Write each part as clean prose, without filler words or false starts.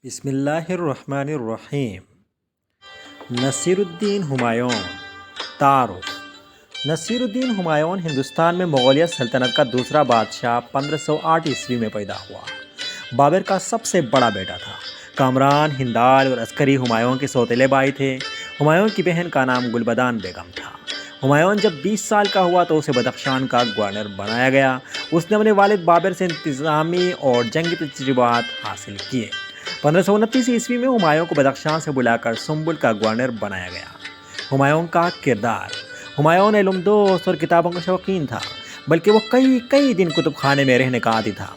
بسم اللہ الرحمن الرحیم۔ نصیر الدین ہمایوں تعارف۔ نصیر الدین ہمایوں ہندوستان میں مغلیہ سلطنت کا دوسرا بادشاہ 1508 عیسوی میں پیدا ہوا۔ بابر کا سب سے بڑا بیٹا تھا۔ کامران، ہندال اور عسکری ہمایوں کے سوتیلے بھائی تھے۔ ہمایوں کی بہن کا نام گلبدان بیگم تھا۔ ہمایوں جب 20 سال کا ہوا تو اسے بدخشان کا گورنر بنایا گیا۔ اس نے اپنے والد بابر سے انتظامی اور جنگی تجربات حاصل کیے۔ 1529 عیسوی میں ہمایوں کو بدخشان سے بلا کر سنبل کا گورنر بنایا گیا۔ ہمایوں کا کردار۔ ہمایوں علم دوست اور کتابوں کا شوقین تھا، بلکہ وہ کئی دن کتب خانے میں رہنے کا عادی تھا۔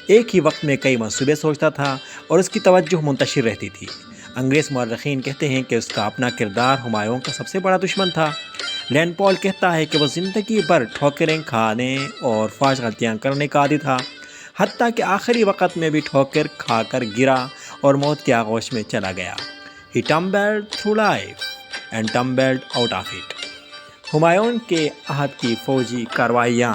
ایک ہی وقت میں کئی منصوبے سوچتا تھا اور اس کی توجہ منتشر رہتی تھی۔ انگریز مورخین کہتے ہیں کہ اس کا اپنا کردار ہمایوں کا سب سے بڑا دشمن تھا۔ لین پال کہتا ہے کہ وہ زندگی بھر ٹھوکریں کھانے اور فحش غلطیاں کرنے کا عادی تھا، حتیٰ کہ آخری وقت میں بھی ٹھوکر کھا کر گرا اور موت کے آغوش میں چلا گیا۔ He tumbled through life and tumbled out of it۔ Humayun کے عہد کی فوجی کارروائیاں۔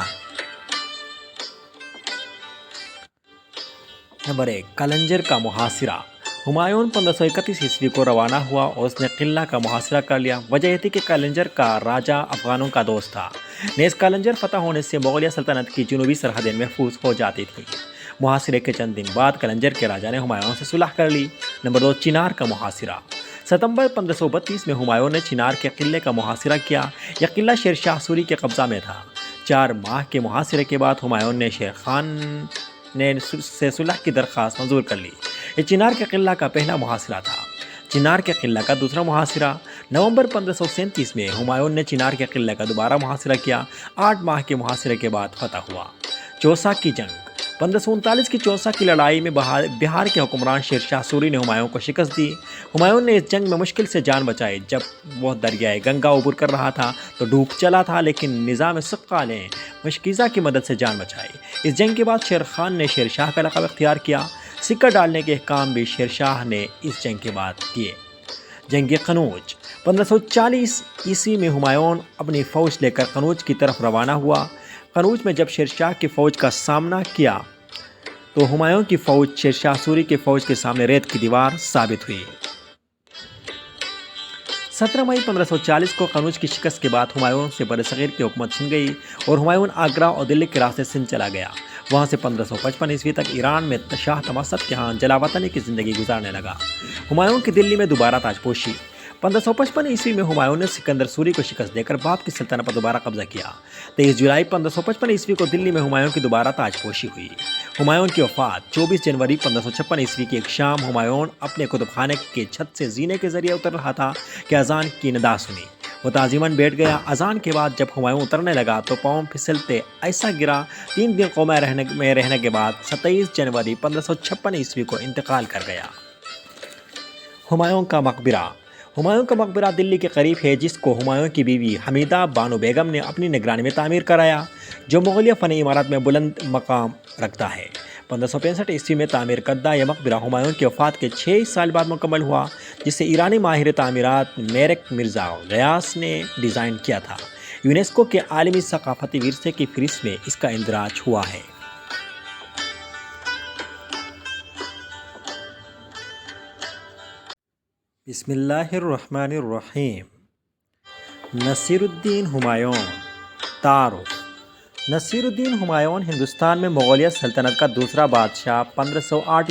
نمبر 1، کلنجر کا محاصرہ۔ ہمایوں 1531 عیسوی کو روانہ ہوا اور اس نے قلعہ کا محاصرہ کر لیا۔ وجہ یہ تھی کہ کلنجر کا راجہ افغانوں کا دوست تھا۔ نیز کلنجر فتح ہونے سے مغلیہ سلطنت کی جنوبی سرحدیں محفوظ ہو جاتی تھیں۔ محاصرے کے چند دن بعد کلنجر کے راجہ نے ہمایوں سے صلح کر لی۔ نمبر 2، چنار کا محاصرہ۔ ستمبر 1532 میں ہمایوں نے چنار کے قلعے کا محاصرہ کیا۔ یہ قلعہ شیر شاہ سوری کے قبضہ میں تھا۔ 4 ماہ کے محاصرے کے بعد ہمایوں نے شیر خان سے صلح کی درخواست منظور کر لی۔ یہ چنار کے قلعہ کا پہلا محاصرہ تھا۔ چنار کے قلعہ کا دوسرا محاصرہ۔ نومبر 1537 میں ہمایوں نے چنار کے قلعے کا دوبارہ محاصرہ کیا۔ 8 ماہ کے محاصرے کے بعد فتح ہوا۔ چوسا کی جنگ۔ 1539 کی چوسا کی لڑائی میں بہار کے حکمران شیر شاہ سوری نے ہمایوں کو شکست دی۔ ہمایوں نے اس جنگ میں مشکل سے جان بچائی۔ جب وہ دریائے گنگا عبور کر رہا تھا تو ڈوب چلا تھا، لیکن نظام سقہ نے مشکیزہ کی مدد سے جان بچائی۔ اس جنگ کے بعد شیر خان نے شیر شاہ کا لقب اختیار کیا۔ سکہ ڈالنے کے احکام بھی شیر شاہ نے اس جنگ کے بعد کیے۔ جنگ قنوج۔ 1540 عیسوی میں ہمایوں اپنی فوج لے کر قنوج کی طرف روانہ ہوا۔ قنوج میں جب شیر شاہ کی فوج کا سامنا کیا تو ہمایوں کی فوج شیر شاہ سوری کی فوج کے سامنے ریت کی دیوار ثابت ہوئی۔ 17 مئی 1540 کو قنوج کی شکست کے بعد ہمایوں سے برصغیر کی حکومت چھن گئی اور ہمایوں آگرہ اور دلی کے راستے سندھ چلا گیا۔ وہاں سے 1555 عیسوی تک ایران میں شاہ تماسپ کے ہاں جلا وطنی کی زندگی گزارنے لگا۔ ہمایوں کی دلی میں دوبارہ تاج پوشی۔ 1555 عیسوی میں ہمایوں نے سکندر سوری کو شکست دے کر باب کی سلطنت پر دوبارہ قبضہ کیا۔ 23 جولائی 1555 عیسوی کو دلی میں ہمایوں کی دوبارہ تاج پوشی ہوئی۔ ہمایوں کی وفات۔ 24 جنوری 1556 عیسوی کی ایک شام ہمایوں اپنے کتب خانے کے چھت سے زینے کے ذریعے اتر رہا تھا کہ اذان کی ندا سنی۔ وہ تعظیماً بیٹھ گیا۔ اذان کے بعد جب ہمایوں اترنے لگا تو پاؤں پھسلتے ایسا گرا۔ 3 دن کوما میں رہنے کے بعد 27 جنوری 1556 عیسوی کو انتقال کر گیا۔ ہمایوں کا مقبرہ۔ ہمایوں کا مقبرہ دلی کے قریب ہے، جس کو ہمایوں کی بیوی حمیدہ بانو بیگم نے اپنی نگرانی میں تعمیر کرایا، جو مغلیہ فنی عمارت میں بلند مقام رکھتا ہے۔ 1565 عیسوی میں تعمیر کردہ یہ مقبرہ ہمایوں کی وفات کے 6 سال بعد مکمل ہوا، جسے ایرانی ماہر تعمیرات میرک مرزا غیاث نے ڈیزائن کیا تھا۔ یونیسکو کے عالمی ثقافتی ورثے کی فہرست میں اس کا اندراج ہوا ہے۔ بسم اللہ الرحمن الرحیم۔ نصیر الدین ہمایوں تعارف۔ نصیر الدین ہمایوں ہندوستان میں مغلیہ سلطنت کا دوسرا بادشاہ 1508